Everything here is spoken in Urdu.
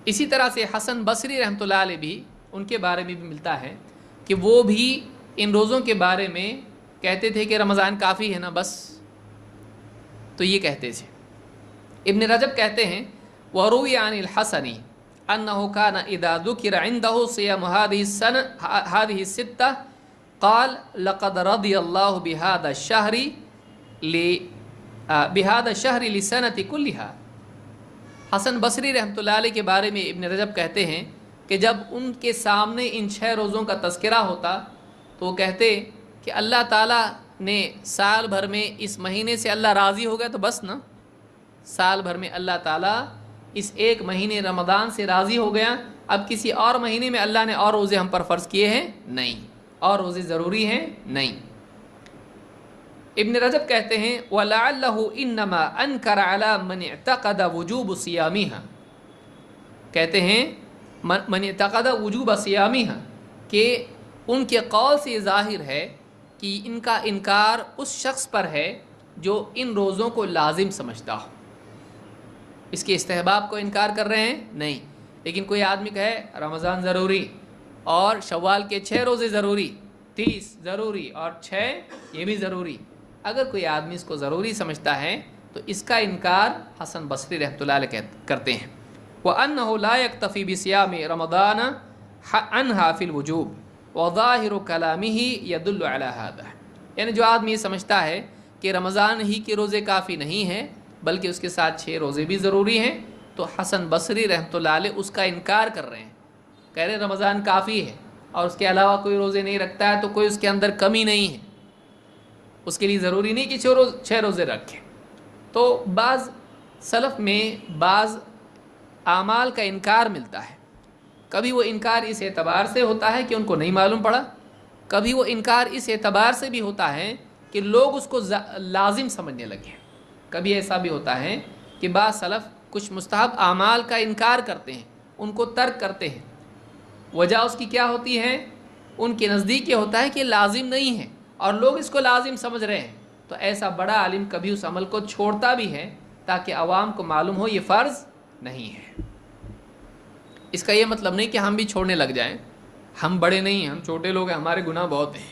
اسی طرح سے حسن بصری رحمۃ اللہ علیہ بھی ان کے بارے میں بھی ملتا ہے کہ وہ بھی ان روزوں کے بارے میں کہتے تھے کہ رمضان کافی ہے نا بس، تو یہ کہتے تھے۔ ابن رجب کہتے ہیں وروی عن الحسن انه كان اذا ذكر عنده صيام هذه السته قال لقد رضي الله بهذا الشهر لسنة كلها۔ حسن بصری رحمۃ اللہ علیہ کے بارے میں ابن رجب کہتے ہیں کہ جب ان کے سامنے ان 6 روزوں کا تذکرہ ہوتا تو وہ کہتے کہ اللہ تعالیٰ نے سال بھر میں اس مہینے سے اللہ راضی ہو گیا تو بس نا، سال بھر میں اللہ تعالیٰ اس ایک مہینے رمضان سے راضی ہو گیا، اب کسی اور مہینے میں اللہ نے اور روزے ہم پر فرض کیے ہیں نہیں، اور روزے ضروری ہیں نہیں۔ ابن رجب کہتے ہیں وَلَعَلَّهُ إِنَّمَا أَنْكَرَ عَلَى مَنِ اعْتَقَدَ وُجُوبُ صِيَامِهَا، کہتے ہیں من اعتقد وجوب صیامها، کہ ان کے قول سے ظاہر ہے کہ ان کا انکار اس شخص پر ہے جو ان روزوں کو لازم سمجھتا ہو۔ اس کے استحباب کو انکار کر رہے ہیں نہیں، لیکن کوئی آدمی کہے رمضان ضروری اور شوال کے 6 روزے ضروری، 30 ضروری اور 6 یہ بھی ضروری، اگر کوئی آدمی اس کو ضروری سمجھتا ہے تو اس کا انکار حسن بصری رحمۃ اللہ علیہ کرتے ہیں۔ وَأَنَّهُ لَا يَكْتَفِي بِصِيَامِ رَمَضَانَ عَنْهَا فِي الْوُجُوبِ وَظَاهِرُ كَلَامِهِ يَدُلُّ عَلَى هَذَا، یعنی جو آدمی یہ سمجھتا ہے کہ رمضان ہی کے روزے کافی نہیں ہیں بلکہ اس کے ساتھ 6 روزے بھی ضروری ہیں، تو حسن بصری رحمۃ اللہ علیہ اس کا انکار کر رہے ہیں، کہہ رہے ہیں رمضان کافی ہے اور اس کے علاوہ کوئی روزے نہیں رکھتا ہے تو کوئی اس کے اندر کمی نہیں ہے، اس کے لیے ضروری نہیں کہ 6 روزے رکھیں۔ تو بعض سلف میں بعض اعمال کا انکار ملتا ہے، کبھی وہ انکار اس اعتبار سے ہوتا ہے کہ ان کو نہیں معلوم پڑا، کبھی وہ انکار اس اعتبار سے بھی ہوتا ہے کہ لوگ اس کو لازم سمجھنے لگے، کبھی ایسا بھی ہوتا ہے کہ بعض سلف کچھ مستحب اعمال کا انکار کرتے ہیں، ان کو ترک کرتے ہیں، وجہ اس کی کیا ہوتی ہے؟ ان کے نزدیک یہ ہوتا ہے کہ لازم نہیں ہے اور لوگ اس کو لازم سمجھ رہے ہیں، تو ایسا بڑا عالم کبھی اس عمل کو چھوڑتا بھی ہے تاکہ عوام کو معلوم ہو یہ فرض نہیں ہے۔ اس کا یہ مطلب نہیں کہ ہم بھی چھوڑنے لگ جائیں، ہم بڑے نہیں ہیں، ہم چھوٹے لوگ ہیں، ہمارے گناہ بہت ہیں،